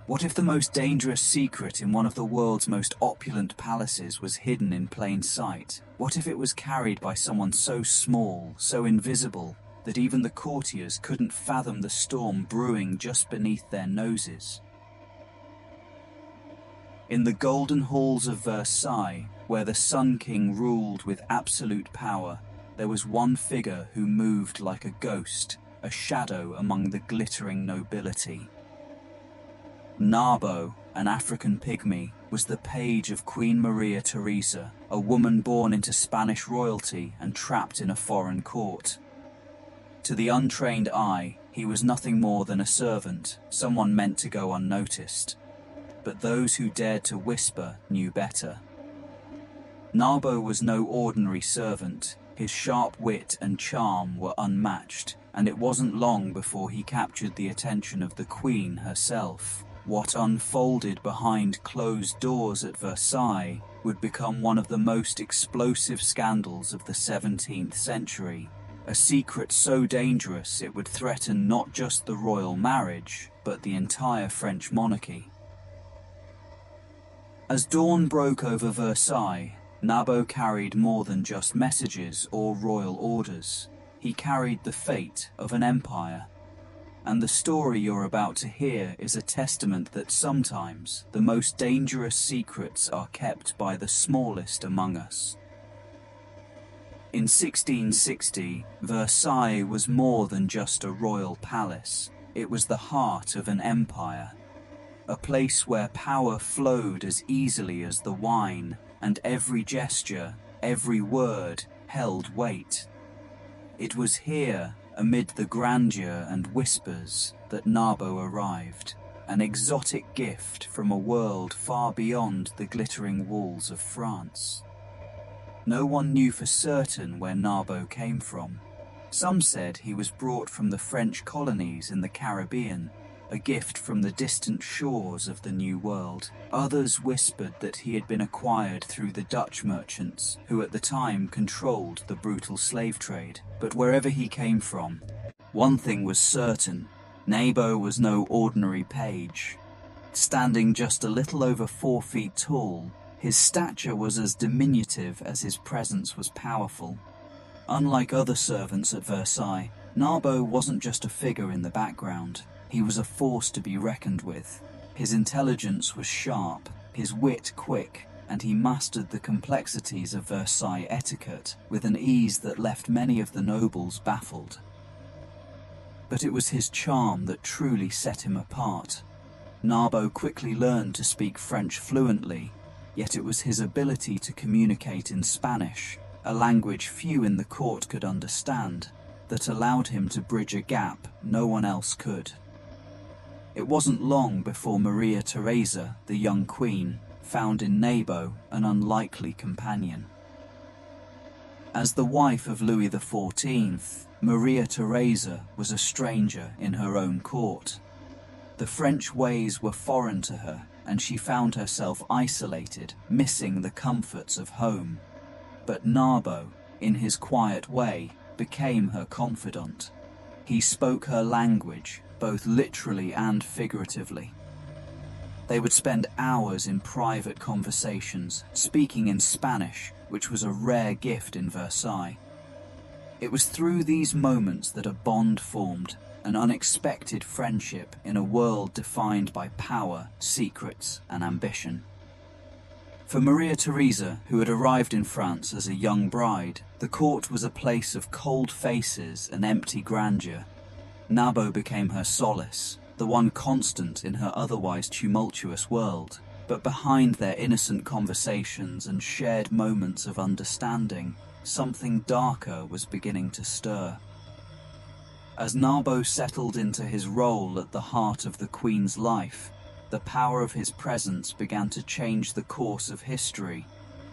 What if the most dangerous secret in one of the world's most opulent palaces was hidden in plain sight? What if it was carried by someone so small, so invisible, that even the courtiers couldn't fathom the storm brewing just beneath their noses? In the golden halls of Versailles, where the Sun King ruled with absolute power, there was one figure who moved like a ghost, a shadow among the glittering nobility. Narbo, an African pygmy, was the page of Queen Maria Theresa, a woman born into Spanish royalty and trapped in a foreign court. To the untrained eye, he was nothing more than a servant, someone meant to go unnoticed. But those who dared to whisper knew better. Narbo was no ordinary servant. His sharp wit and charm were unmatched, and it wasn't long before he captured the attention of the Queen herself. What unfolded behind closed doors at Versailles would become one of the most explosive scandals of the 17th century. A secret so dangerous it would threaten not just the royal marriage, but the entire French monarchy. As dawn broke over Versailles, Narbo carried more than just messages or royal orders. He carried the fate of an empire. And the story you're about to hear is a testament that sometimes the most dangerous secrets are kept by the smallest among us. In 1660, Versailles was more than just a royal palace. It was the heart of an empire. A place where power flowed as easily as the wine, and every gesture, every word, held weight. It was here, amid the grandeur and whispers, that Narbo arrived, an exotic gift from a world far beyond the glittering walls of France. No one knew for certain where Narbo came from. Some said he was brought from the French colonies in the Caribbean, a gift from the distant shores of the New World. Others whispered that he had been acquired through the Dutch merchants, who at the time controlled the brutal slave trade. But wherever he came from, one thing was certain: Narbo was no ordinary page. Standing just a little over 4 feet tall, his stature was as diminutive as his presence was powerful. Unlike other servants at Versailles, Narbo wasn't just a figure in the background. He was a force to be reckoned with. His intelligence was sharp, his wit quick, and he mastered the complexities of Versailles etiquette with an ease that left many of the nobles baffled. But it was his charm that truly set him apart. Narbo quickly learned to speak French fluently, yet it was his ability to communicate in Spanish, a language few in the court could understand, that allowed him to bridge a gap no one else could. It wasn't long before Maria Theresa, the young queen, found in Narbo an unlikely companion. As the wife of Louis XIV, Maria Theresa was a stranger in her own court. The French ways were foreign to her, and she found herself isolated, missing the comforts of home. But Narbo, in his quiet way, became her confidant. He spoke her language, both literally and figuratively. They would spend hours in private conversations, speaking in Spanish, which was a rare gift in Versailles. It was through these moments that a bond formed, an unexpected friendship in a world defined by power, secrets, and ambition. For Maria Theresa, who had arrived in France as a young bride, the court was a place of cold faces and empty grandeur. Narbo became her solace, the one constant in her otherwise tumultuous world. But behind their innocent conversations and shared moments of understanding, something darker was beginning to stir. As Narbo settled into his role at the heart of the Queen's life, the power of his presence began to change the course of history,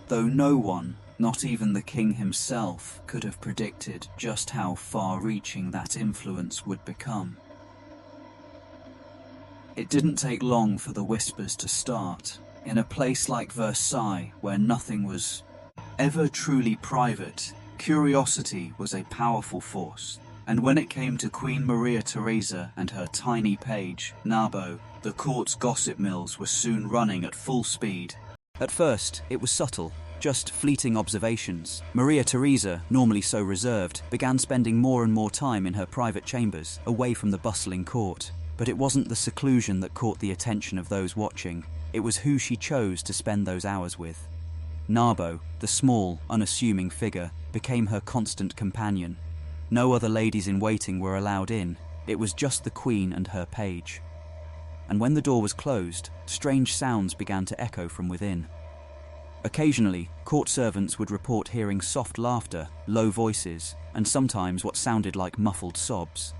though no one, not even the king himself, could have predicted just how far-reaching that influence would become. It didn't take long for the whispers to start. In a place like Versailles, where nothing was ever truly private, curiosity was a powerful force. And when it came to Queen Maria Theresa and her tiny page, Narbo, The court's gossip mills were soon running at full speed. At first, it was subtle, just fleeting observations. Maria Theresa, normally so reserved, began spending more and more time in her private chambers, away from the bustling court. But it wasn't the seclusion that caught the attention of those watching. It was who she chose to spend those hours with. Narbo, the small, unassuming figure, became her constant companion. No other ladies-in-waiting were allowed in. It was just the Queen and her page. And when the door was closed, strange sounds began to echo from within. Occasionally, court servants would report hearing soft laughter, low voices, and sometimes what sounded like muffled sobs.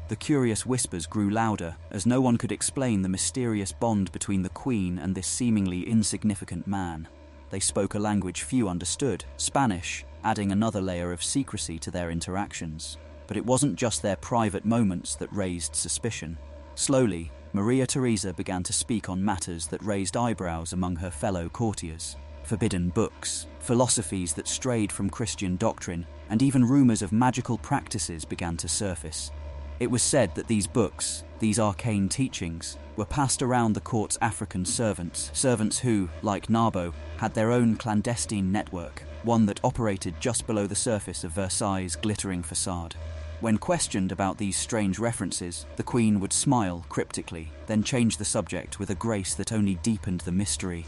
The curious whispers grew louder, as no one could explain the mysterious bond between the Queen and this seemingly insignificant man. They spoke a language few understood, Spanish, adding another layer of secrecy to their interactions. But it wasn't just their private moments that raised suspicion. Slowly, Maria Theresa began to speak on matters that raised eyebrows among her fellow courtiers. Forbidden books, philosophies that strayed from Christian doctrine, and even rumors of magical practices began to surface. It was said that these books, these arcane teachings, were passed around the court's African servants who, like Narbo, had their own clandestine network, one that operated just below the surface of Versailles' glittering facade. When questioned about these strange references, the Queen would smile cryptically, then change the subject with a grace that only deepened the mystery.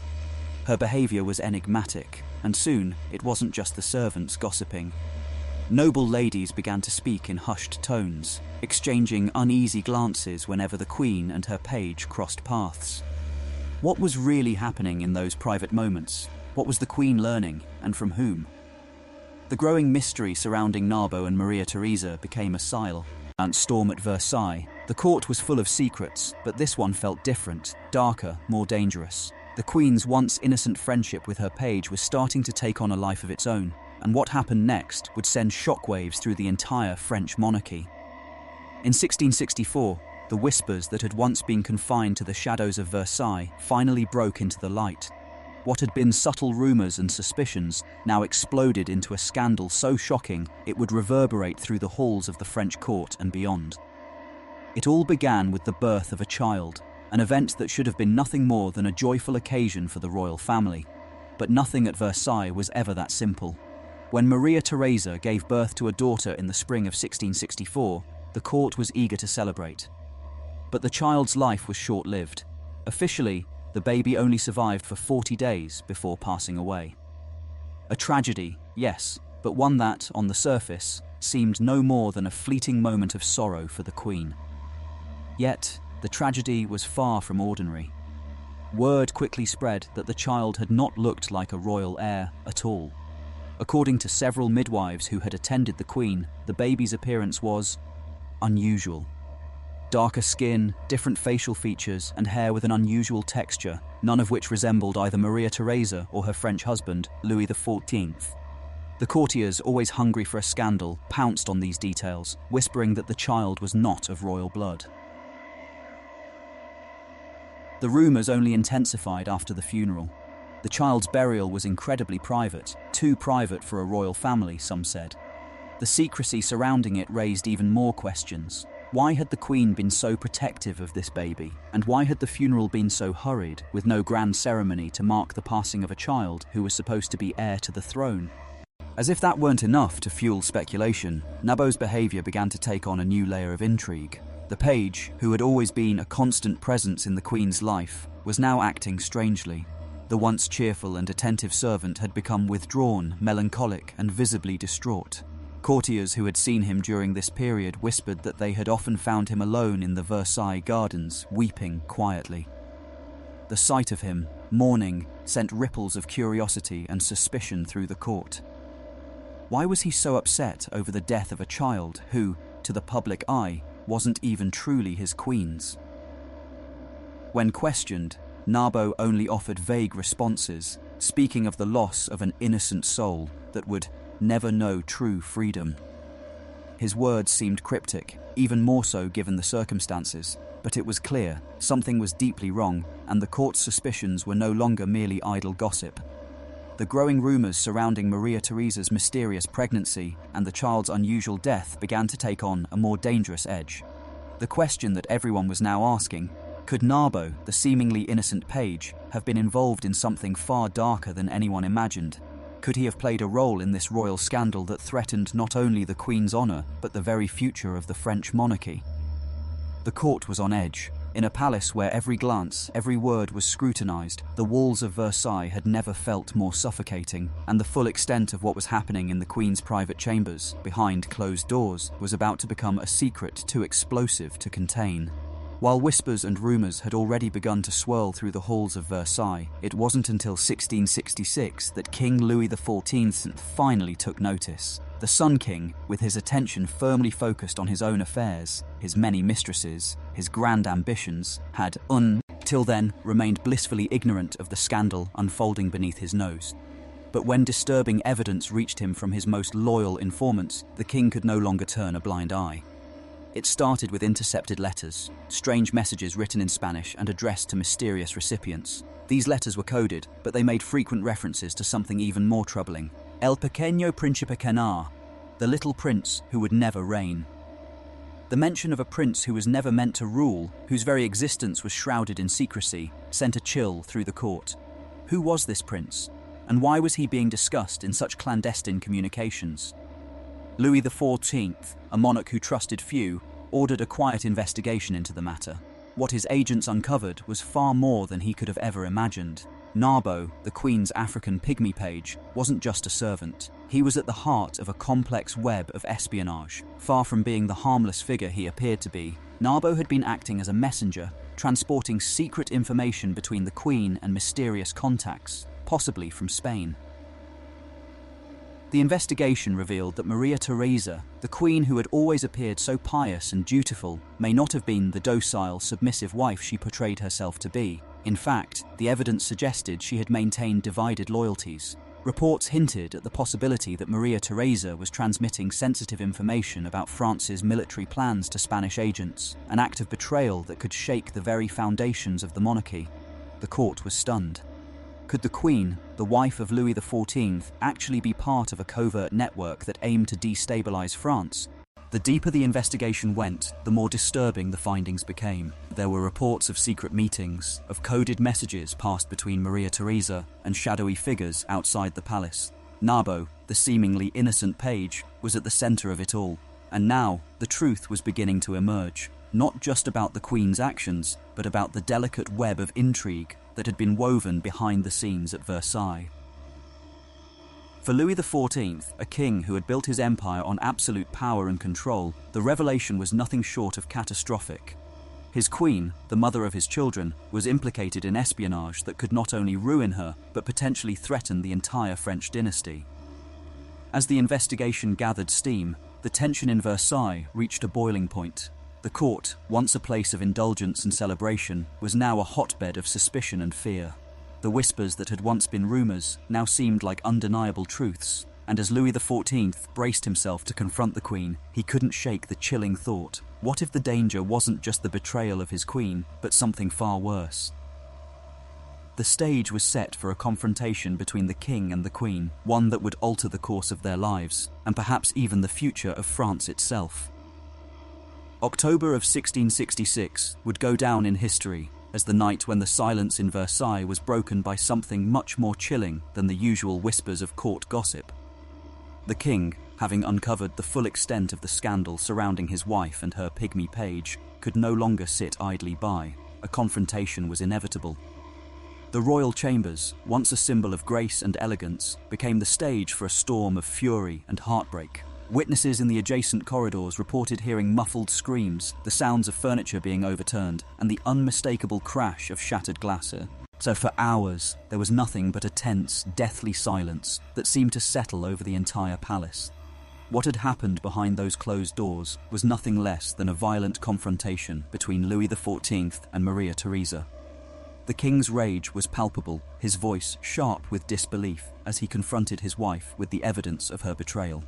Her behavior was enigmatic, and soon it wasn't just the servants gossiping. Noble ladies began to speak in hushed tones, exchanging uneasy glances whenever the Queen and her page crossed paths. What was really happening in those private moments? What was the Queen learning, and from whom? The growing mystery surrounding Narbo and Maria Theresa became a silent storm at Versailles. The court was full of secrets, but this one felt different, darker, more dangerous. The Queen's once innocent friendship with her page was starting to take on a life of its own, and what happened next would send shockwaves through the entire French monarchy. In 1664, the whispers that had once been confined to the shadows of Versailles finally broke into the light. What had been subtle rumors and suspicions now exploded into a scandal so shocking it would reverberate through the halls of the French court and beyond. It all began with the birth of a child, an event that should have been nothing more than a joyful occasion for the royal family. But nothing at Versailles was ever that simple. When Maria Theresa gave birth to a daughter in the spring of 1664, the court was eager to celebrate. But the child's life was short-lived. Officially, the baby only survived for 40 days before passing away. A tragedy, yes, but one that, on the surface, seemed no more than a fleeting moment of sorrow for the Queen. Yet, the tragedy was far from ordinary. Word quickly spread that the child had not looked like a royal heir at all. According to several midwives who had attended the Queen, the baby's appearance was unusual. Darker skin, different facial features, and hair with an unusual texture, none of which resembled either Maria Theresa or her French husband, Louis XIV. The courtiers, always hungry for a scandal, pounced on these details, whispering that the child was not of royal blood. The rumors only intensified after the funeral. The child's burial was incredibly private, too private for a royal family, some said. The secrecy surrounding it raised even more questions. Why had the Queen been so protective of this baby? And why had the funeral been so hurried, with no grand ceremony to mark the passing of a child who was supposed to be heir to the throne? As if that weren't enough to fuel speculation, Narbo's behavior began to take on a new layer of intrigue. The page, who had always been a constant presence in the Queen's life, was now acting strangely. The once cheerful and attentive servant had become withdrawn, melancholic, and visibly distraught. Courtiers who had seen him during this period whispered that they had often found him alone in the Versailles gardens, weeping quietly. The sight of him, mourning, sent ripples of curiosity and suspicion through the court. Why was he so upset over the death of a child who, to the public eye, wasn't even truly his Queen's? When questioned, Narbo only offered vague responses, speaking of the loss of an innocent soul that would never know true freedom. His words seemed cryptic, even more so given the circumstances, but it was clear something was deeply wrong, and the court's suspicions were no longer merely idle gossip. The growing rumors surrounding Maria Theresa's mysterious pregnancy and the child's unusual death began to take on a more dangerous edge. The question that everyone was now asking, Could Narbo, the seemingly innocent page, have been involved in something far darker than anyone imagined? Could he have played a role in this royal scandal that threatened not only the Queen's honour, but the very future of the French monarchy? The court was on edge. In a palace where every glance, every word was scrutinised, the walls of Versailles had never felt more suffocating, and the full extent of what was happening in the Queen's private chambers, behind closed doors, was about to become a secret too explosive to contain. While whispers and rumours had already begun to swirl through the halls of Versailles, it wasn't until 1666 that King Louis XIV finally took notice. The Sun King, with his attention firmly focused on his own affairs, his many mistresses, his grand ambitions, had, till then, remained blissfully ignorant of the scandal unfolding beneath his nose. But when disturbing evidence reached him from his most loyal informants, the king could no longer turn a blind eye. It started with intercepted letters, strange messages written in Spanish and addressed to mysterious recipients. These letters were coded, but they made frequent references to something even more troubling. El pequeño príncipe Canar, the little prince who would never reign. The mention of a prince who was never meant to rule, whose very existence was shrouded in secrecy, sent a chill through the court. Who was this prince? And why was he being discussed in such clandestine communications? Louis XIV, a monarch who trusted few, ordered a quiet investigation into the matter. What his agents uncovered was far more than he could have ever imagined. Narbo, the Queen's African Pygmy page, wasn't just a servant. He was at the heart of a complex web of espionage. Far from being the harmless figure he appeared to be, Narbo had been acting as a messenger, transporting secret information between the Queen and mysterious contacts, possibly from Spain. The investigation revealed that Maria Theresa, the Queen who had always appeared so pious and dutiful, may not have been the docile, submissive wife she portrayed herself to be. In fact, the evidence suggested she had maintained divided loyalties. Reports hinted at the possibility that Maria Theresa was transmitting sensitive information about France's military plans to Spanish agents, an act of betrayal that could shake the very foundations of the monarchy. The court was stunned. Could the Queen, the wife of Louis XIV, actually be part of a covert network that aimed to destabilize France? The deeper the investigation went, the more disturbing the findings became. There were reports of secret meetings, of coded messages passed between Maria Theresa and shadowy figures outside the palace. Narbo, the seemingly innocent page, was at the center of it all. And now, the truth was beginning to emerge. Not just about the Queen's actions, but about the delicate web of intrigue that had been woven behind the scenes at Versailles. For Louis XIV, a king who had built his empire on absolute power and control, the revelation was nothing short of catastrophic. His queen, the mother of his children, was implicated in espionage that could not only ruin her, but potentially threaten the entire French dynasty. As the investigation gathered steam, the tension in Versailles reached a boiling point. The court, once a place of indulgence and celebration, was now a hotbed of suspicion and fear. The whispers that had once been rumours now seemed like undeniable truths, and as Louis XIV braced himself to confront the Queen, he couldn't shake the chilling thought: what if the danger wasn't just the betrayal of his Queen, but something far worse? The stage was set for a confrontation between the King and the Queen, one that would alter the course of their lives, and perhaps even the future of France itself. October of 1666 would go down in history as the night when the silence in Versailles was broken by something much more chilling than the usual whispers of court gossip. The king, having uncovered the full extent of the scandal surrounding his wife and her Pygmy page, could no longer sit idly by. A confrontation was inevitable. The royal chambers, once a symbol of grace and elegance, became the stage for a storm of fury and heartbreak. Witnesses in the adjacent corridors reported hearing muffled screams, the sounds of furniture being overturned, and the unmistakable crash of shattered glass. So for hours, there was nothing but a tense, deathly silence that seemed to settle over the entire palace. What had happened behind those closed doors was nothing less than a violent confrontation between Louis XIV and Maria Theresa. The king's rage was palpable, his voice sharp with disbelief as he confronted his wife with the evidence of her betrayal.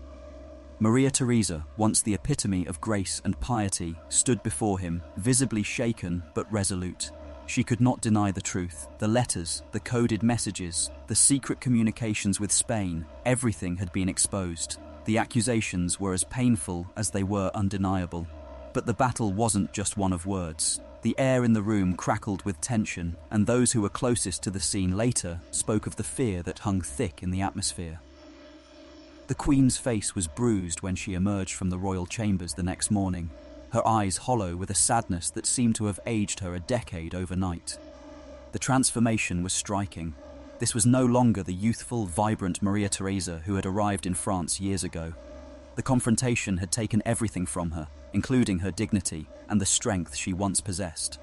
Maria Theresa, once the epitome of grace and piety, stood before him, visibly shaken but resolute. She could not deny the truth. The letters, the coded messages, the secret communications with Spain, everything had been exposed. The accusations were as painful as they were undeniable. But the battle wasn't just one of words. The air in the room crackled with tension, and those who were closest to the scene later spoke of the fear that hung thick in the atmosphere. The Queen's face was bruised when she emerged from the royal chambers the next morning, her eyes hollow with a sadness that seemed to have aged her a decade overnight. The transformation was striking. This was no longer the youthful, vibrant Maria Theresa who had arrived in France years ago. The confrontation had taken everything from her, including her dignity and the strength she once possessed.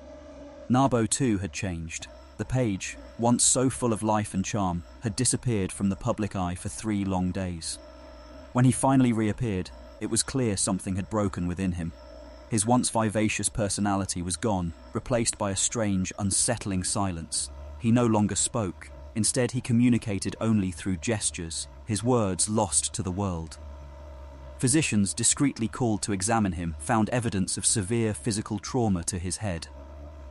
Narbo too had changed. The page, once so full of life and charm, had disappeared from the public eye for 3 long days. When he finally reappeared, it was clear something had broken within him. His once vivacious personality was gone, replaced by a strange, unsettling silence. He no longer spoke. Instead, he communicated only through gestures, his words lost to the world. Physicians, discreetly called to examine him, found evidence of severe physical trauma to his head.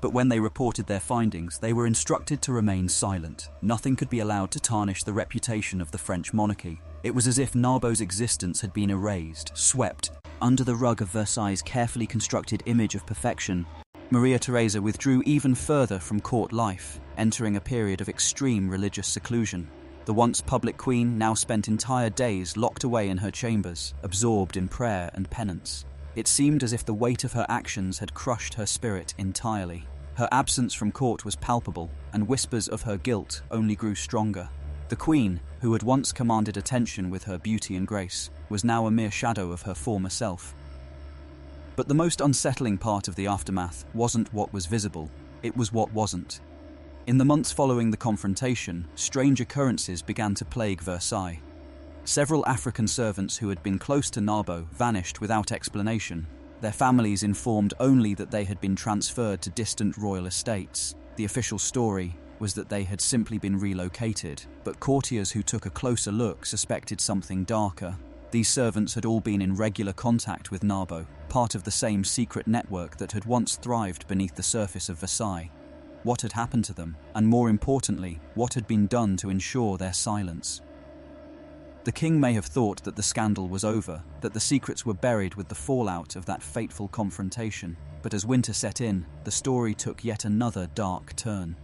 But when they reported their findings, they were instructed to remain silent. Nothing could be allowed to tarnish the reputation of the French monarchy. It was as if Narbo's existence had been erased, swept under the rug of Versailles' carefully constructed image of perfection. Maria Theresa withdrew even further from court life, entering a period of extreme religious seclusion. The once public queen now spent entire days locked away in her chambers, absorbed in prayer and penance. It seemed as if the weight of her actions had crushed her spirit entirely. Her absence from court was palpable, and whispers of her guilt only grew stronger. The queen, who had once commanded attention with her beauty and grace, was now a mere shadow of her former self. But the most unsettling part of the aftermath wasn't what was visible, it was what wasn't. In the months following the confrontation, strange occurrences began to plague Versailles. Several African servants who had been close to Narbo vanished without explanation, their families informed only that they had been transferred to distant royal estates. The official story was that they had simply been relocated, but courtiers who took a closer look suspected something darker. These servants had all been in regular contact with Narbo, part of the same secret network that had once thrived beneath the surface of Versailles. What had happened to them, and more importantly, what had been done to ensure their silence? The king may have thought that the scandal was over, that the secrets were buried with the fallout of that fateful confrontation, but as winter set in, the story took yet another dark turn.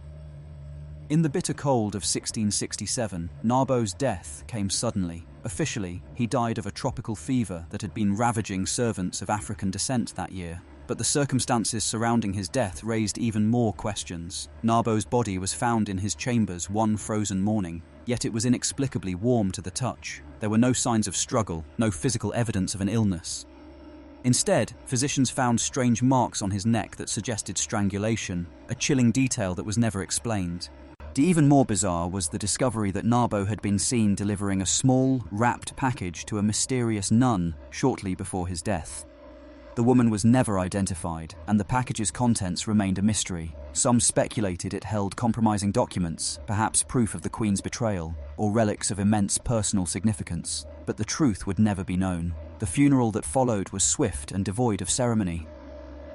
In the bitter cold of 1667, Narbo's death came suddenly. Officially, he died of a tropical fever that had been ravaging servants of African descent that year. But the circumstances surrounding his death raised even more questions. Narbo's body was found in his chambers one frozen morning, yet it was inexplicably warm to the touch. There were no signs of struggle, no physical evidence of an illness. Instead, physicians found strange marks on his neck that suggested strangulation, a chilling detail that was never explained. Even more bizarre was the discovery that Narbo had been seen delivering a small, wrapped package to a mysterious nun shortly before his death. The woman was never identified, and the package's contents remained a mystery. Some speculated it held compromising documents, perhaps proof of the Queen's betrayal, or relics of immense personal significance. But the truth would never be known. The funeral that followed was swift and devoid of ceremony.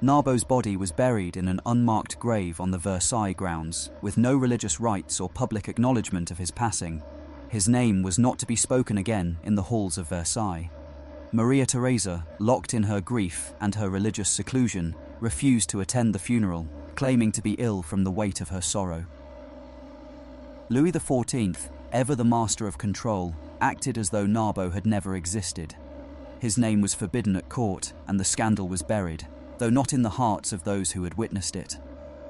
Narbo's body was buried in an unmarked grave on the Versailles grounds, with no religious rites or public acknowledgement of his passing. His name was not to be spoken again in the halls of Versailles. Maria Theresa, locked in her grief and her religious seclusion, refused to attend the funeral, claiming to be ill from the weight of her sorrow. Louis XIV, ever the master of control, acted as though Narbo had never existed. His name was forbidden at court, and the scandal was buried, though not in the hearts of those who had witnessed it.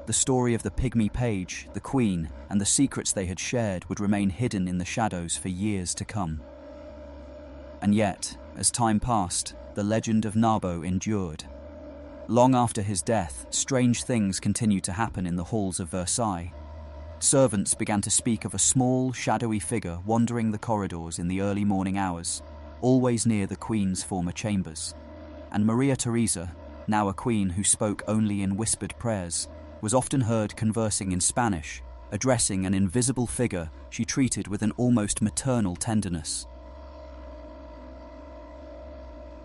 The story of the Pygmy page, the Queen, and the secrets they had shared would remain hidden in the shadows for years to come. And yet, as time passed, the legend of Narbo endured. Long after his death, strange things continued to happen in the halls of Versailles. Servants began to speak of a small, shadowy figure wandering the corridors in the early morning hours, always near the Queen's former chambers. And Maria Theresa, now a queen who spoke only in whispered prayers, was often heard conversing in Spanish, addressing an invisible figure she treated with an almost maternal tenderness.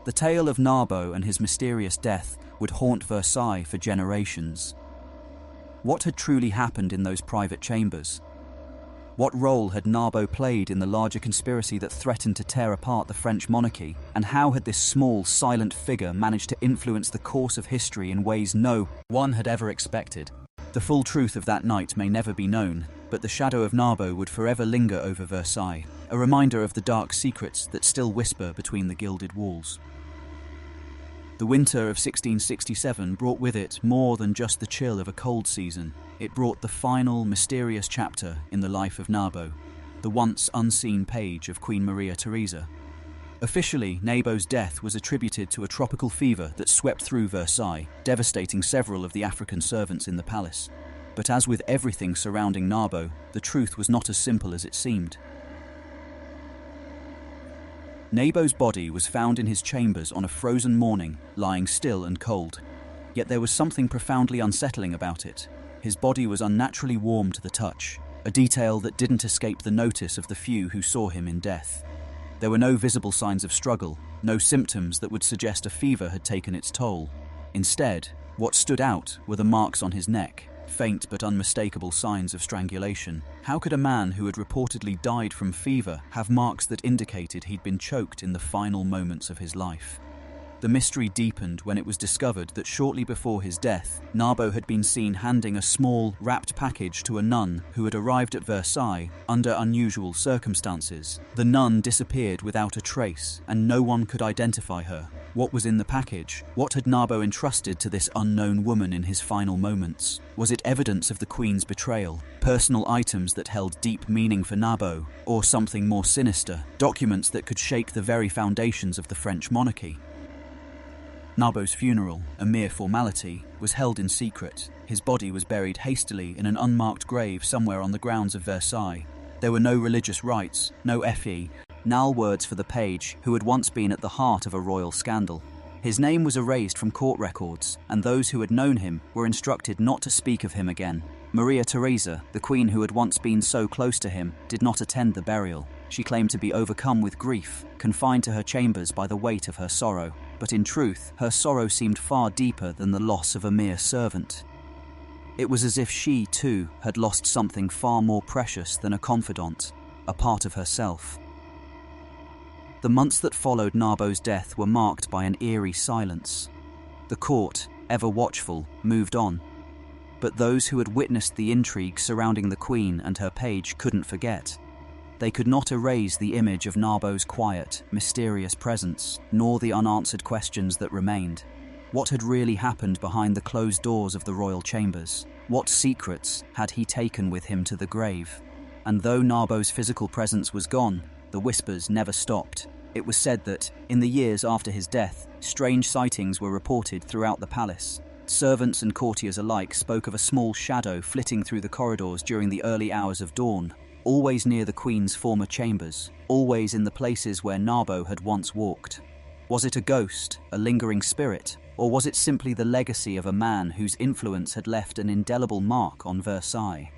The tale of Narbo and his mysterious death would haunt Versailles for generations. What had truly happened in those private chambers? What role had Narbo played in the larger conspiracy that threatened to tear apart the French monarchy? And how had this small, silent figure managed to influence the course of history in ways no one had ever expected? The full truth of that night may never be known, but the shadow of Narbo would forever linger over Versailles, a reminder of the dark secrets that still whisper between the gilded walls. The winter of 1667 brought with it more than just the chill of a cold season. It brought the final, mysterious chapter in the life of Narbo, the once unseen page of Queen Maria Theresa. Officially, Narbo's death was attributed to a tropical fever that swept through Versailles, devastating several of the African servants in the palace. But as with everything surrounding Narbo, the truth was not as simple as it seemed. Narbo's body was found in his chambers on a frozen morning, lying still and cold. Yet there was something profoundly unsettling about it. His body was unnaturally warm to the touch, a detail that didn't escape the notice of the few who saw him in death. There were no visible signs of struggle, no symptoms that would suggest a fever had taken its toll. Instead, what stood out were the marks on his neck, faint but unmistakable signs of strangulation. How could a man who had reportedly died from fever have marks that indicated he'd been choked in the final moments of his life? The mystery deepened when it was discovered that shortly before his death, Narbo had been seen handing a small, wrapped package to a nun who had arrived at Versailles under unusual circumstances. The nun disappeared without a trace, and no one could identify her. What was in the package? What had Narbo entrusted to this unknown woman in his final moments? Was it evidence of the Queen's betrayal? Personal items that held deep meaning for Narbo? Or something more sinister? Documents that could shake the very foundations of the French monarchy? Narbo's funeral, a mere formality, was held in secret. His body was buried hastily in an unmarked grave somewhere on the grounds of Versailles. There were no religious rites, no Nal words for the page who had once been at the heart of a royal scandal. His name was erased from court records, and those who had known him were instructed not to speak of him again. Maria Theresa, the queen who had once been so close to him, did not attend the burial. She claimed to be overcome with grief, confined to her chambers by the weight of her sorrow. But in truth, her sorrow seemed far deeper than the loss of a mere servant. It was as if she, too, had lost something far more precious than a confidant, a part of herself. The months that followed Narbo's death were marked by an eerie silence. The court, ever watchful, moved on. But those who had witnessed the intrigue surrounding the Queen and her page couldn't forget. They could not erase the image of Narbo's quiet, mysterious presence, nor the unanswered questions that remained. What had really happened behind the closed doors of the royal chambers? What secrets had he taken with him to the grave? And though Narbo's physical presence was gone, the whispers never stopped. It was said that, in the years after his death, strange sightings were reported throughout the palace. Servants and courtiers alike spoke of a small shadow flitting through the corridors during the early hours of dawn, always near the Queen's former chambers, always in the places where Narbo had once walked. Was it a ghost, a lingering spirit, or was it simply the legacy of a man whose influence had left an indelible mark on Versailles?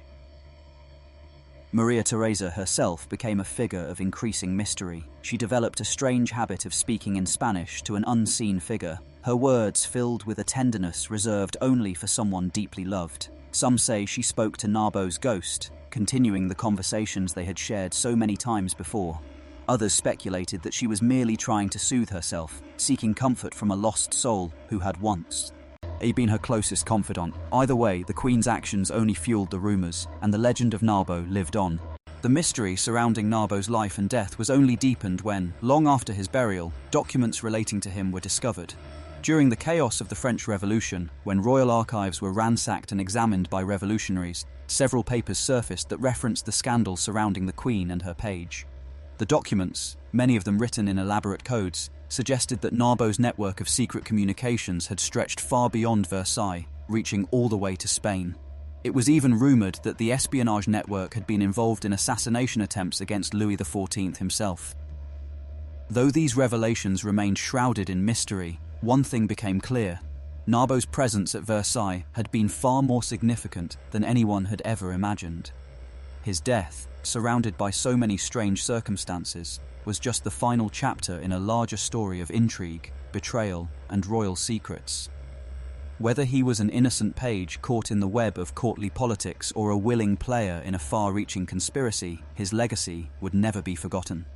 Maria Theresa herself became a figure of increasing mystery. She developed a strange habit of speaking in Spanish to an unseen figure, her words filled with a tenderness reserved only for someone deeply loved. Some say she spoke to Narbo's ghost, continuing the conversations they had shared so many times before. Others speculated that she was merely trying to soothe herself, seeking comfort from a lost soul who had once been her closest confidant. Either way, the Queen's actions only fueled the rumours, and the legend of Narbo lived on. The mystery surrounding Narbo's life and death was only deepened when, long after his burial, documents relating to him were discovered. During the chaos of the French Revolution, when royal archives were ransacked and examined by revolutionaries, several papers surfaced that referenced the scandal surrounding the Queen and her page. The documents, many of them written in elaborate codes, suggested that Narbo's network of secret communications had stretched far beyond Versailles, reaching all the way to Spain. It was even rumoured that the espionage network had been involved in assassination attempts against Louis XIV himself. Though these revelations remained shrouded in mystery, one thing became clear. Narbo's presence at Versailles had been far more significant than anyone had ever imagined. His death, surrounded by so many strange circumstances, was just the final chapter in a larger story of intrigue, betrayal, and royal secrets. Whether he was an innocent page caught in the web of courtly politics or a willing player in a far-reaching conspiracy, his legacy would never be forgotten.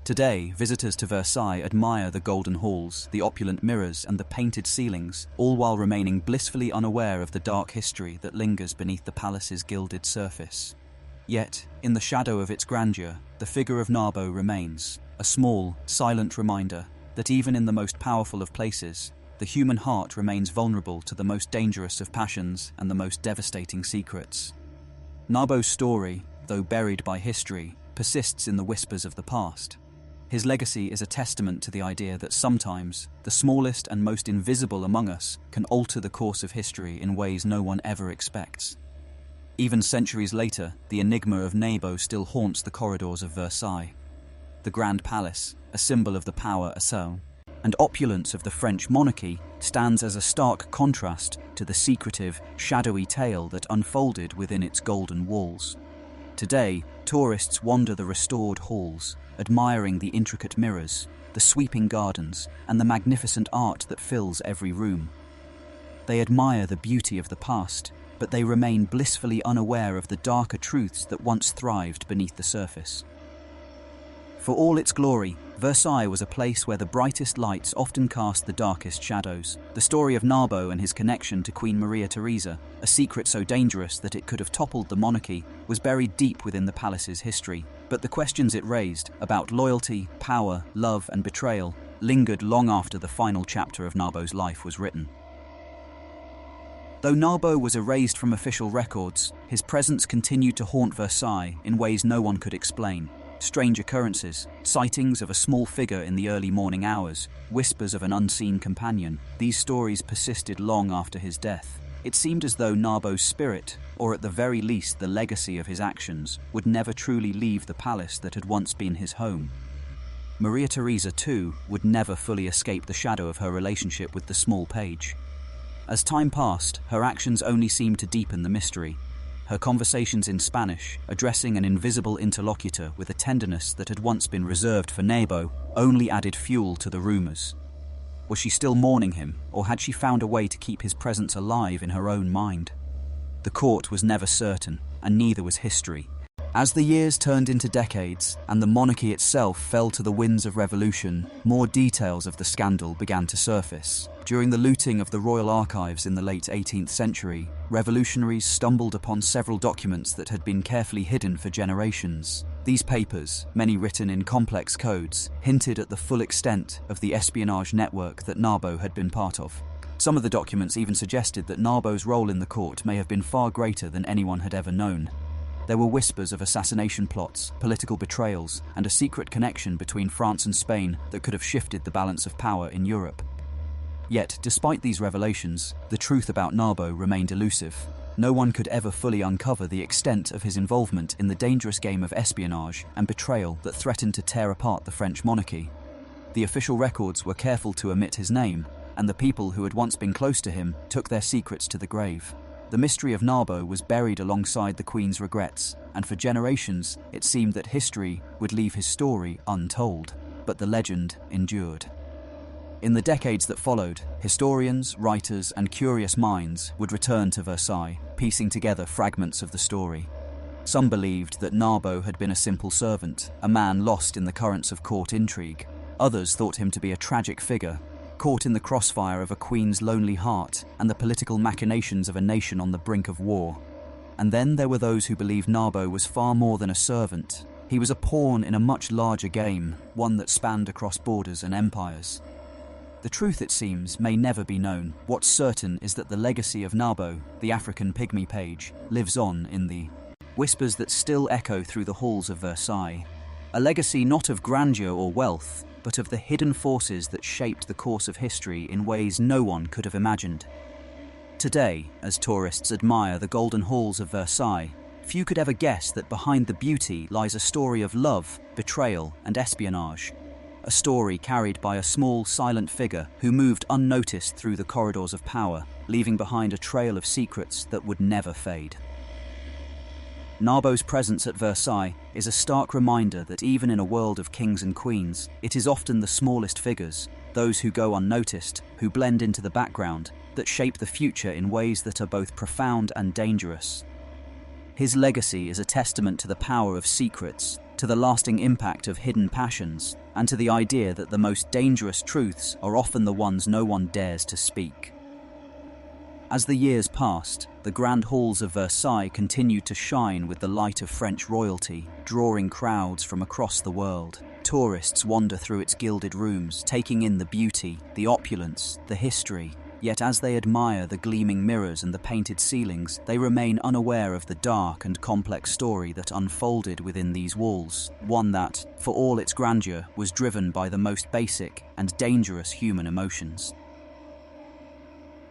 Today, visitors to Versailles admire the golden halls, the opulent mirrors, and the painted ceilings, all while remaining blissfully unaware of the dark history that lingers beneath the palace's gilded surface. Yet, in the shadow of its grandeur, the figure of Narbo remains, a small, silent reminder that even in the most powerful of places, the human heart remains vulnerable to the most dangerous of passions and the most devastating secrets. Narbo's story, though buried by history, persists in the whispers of the past. His legacy is a testament to the idea that sometimes the smallest and most invisible among us can alter the course of history in ways no one ever expects. Even centuries later, the enigma of Narbo still haunts the corridors of Versailles. The Grand Palace, a symbol of the power, and opulence of the French monarchy, stands as a stark contrast to the secretive, shadowy tale that unfolded within its golden walls. Today, tourists wander the restored halls, admiring the intricate mirrors, the sweeping gardens, and the magnificent art that fills every room. They admire the beauty of the past, but they remain blissfully unaware of the darker truths that once thrived beneath the surface. For all its glory, Versailles was a place where the brightest lights often cast the darkest shadows. The story of Narbo and his connection to Queen Maria Theresa, a secret so dangerous that it could have toppled the monarchy, was buried deep within the palace's history. But the questions it raised, about loyalty, power, love, and betrayal, lingered long after the final chapter of Narbo's life was written. Though Narbo was erased from official records, his presence continued to haunt Versailles in ways no one could explain. Strange occurrences, sightings of a small figure in the early morning hours, whispers of an unseen companion, these stories persisted long after his death. It seemed as though Narbo's spirit, or at the very least the legacy of his actions, would never truly leave the palace that had once been his home. Maria Theresa, too, would never fully escape the shadow of her relationship with the small page. As time passed, her actions only seemed to deepen the mystery. Her conversations in Spanish, addressing an invisible interlocutor with a tenderness that had once been reserved for Narbo, only added fuel to the rumors. Was she still mourning him, or had she found a way to keep his presence alive in her own mind? The court was never certain, and neither was history. As the years turned into decades, and the monarchy itself fell to the winds of revolution, more details of the scandal began to surface. During the looting of the royal archives in the late 18th century, revolutionaries stumbled upon several documents that had been carefully hidden for generations. These papers, many written in complex codes, hinted at the full extent of the espionage network that Narbo had been part of. Some of the documents even suggested that Narbo's role in the court may have been far greater than anyone had ever known. There were whispers of assassination plots, political betrayals, and a secret connection between France and Spain that could have shifted the balance of power in Europe. Yet, despite these revelations, the truth about Narbo remained elusive. No one could ever fully uncover the extent of his involvement in the dangerous game of espionage and betrayal that threatened to tear apart the French monarchy. The official records were careful to omit his name, and the people who had once been close to him took their secrets to the grave. The mystery of Narbo was buried alongside the Queen's regrets, and for generations it seemed that history would leave his story untold. But the legend endured. In the decades that followed, historians, writers, and curious minds would return to Versailles, piecing together fragments of the story. Some believed that Narbo had been a simple servant, a man lost in the currents of court intrigue. Others thought him to be a tragic figure, caught in the crossfire of a queen's lonely heart and the political machinations of a nation on the brink of war. And then there were those who believed Narbo was far more than a servant. He was a pawn in a much larger game, one that spanned across borders and empires. The truth, it seems, may never be known. What's certain is that the legacy of Narbo, the African pygmy page, lives on in the whispers that still echo through the halls of Versailles. A legacy not of grandeur or wealth, but of the hidden forces that shaped the course of history in ways no one could have imagined. Today, as tourists admire the golden halls of Versailles, few could ever guess that behind the beauty lies a story of love, betrayal, and espionage. A story carried by a small, silent figure who moved unnoticed through the corridors of power, leaving behind a trail of secrets that would never fade. Narbo's presence at Versailles is a stark reminder that even in a world of kings and queens, it is often the smallest figures, those who go unnoticed, who blend into the background, that shape the future in ways that are both profound and dangerous. His legacy is a testament to the power of secrets, to the lasting impact of hidden passions, and to the idea that the most dangerous truths are often the ones no one dares to speak. As the years passed, the grand halls of Versailles continued to shine with the light of French royalty, drawing crowds from across the world. Tourists wander through its gilded rooms, taking in the beauty, the opulence, the history. Yet as they admire the gleaming mirrors and the painted ceilings, they remain unaware of the dark and complex story that unfolded within these walls, one that, for all its grandeur, was driven by the most basic and dangerous human emotions.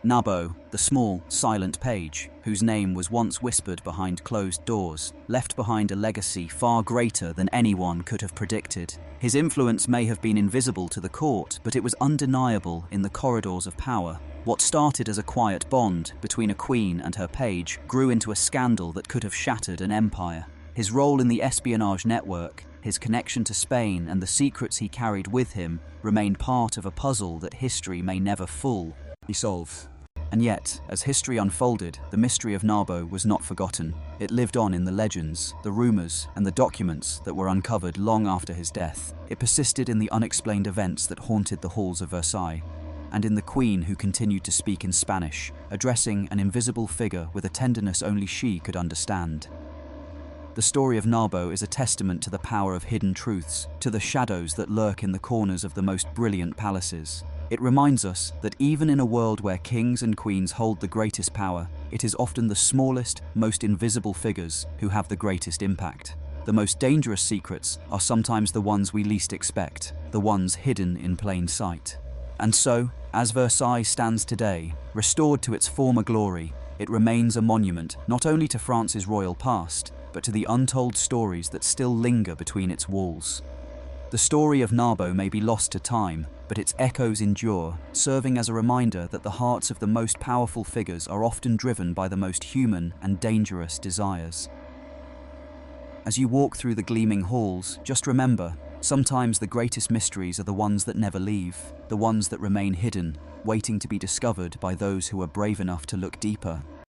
Nabo, the small, silent page, whose name was once whispered behind closed doors, left behind a legacy far greater than anyone could have predicted. His influence may have been invisible to the court, but it was undeniable in the corridors of power. What started as a quiet bond between a queen and her page grew into a scandal that could have shattered an empire. His role in the espionage network, his connection to Spain, and the secrets he carried with him remain part of a puzzle that history may never fully solve. And yet, as history unfolded, the mystery of Nabo was not forgotten. It lived on in the legends, the rumors, and the documents that were uncovered long after his death. It persisted in the unexplained events that haunted the halls of Versailles, and in the queen who continued to speak in Spanish, addressing an invisible figure with a tenderness only she could understand. The story of Nabo is a testament to the power of hidden truths, to the shadows that lurk in the corners of the most brilliant palaces. It reminds us that even in a world where kings and queens hold the greatest power, it is often the smallest, most invisible figures who have the greatest impact. The most dangerous secrets are sometimes the ones we least expect, the ones hidden in plain sight. And so, as Versailles stands today, restored to its former glory, it remains a monument not only to France's royal past, but to the untold stories that still linger between its walls. The story of Nabo may be lost to time, but its echoes endure, serving as a reminder that the hearts of the most powerful figures are often driven by the most human and dangerous desires. As you walk through the gleaming halls, just remember, sometimes the greatest mysteries are the ones that never leave, the ones that remain hidden, waiting to be discovered by those who are brave enough to look deeper.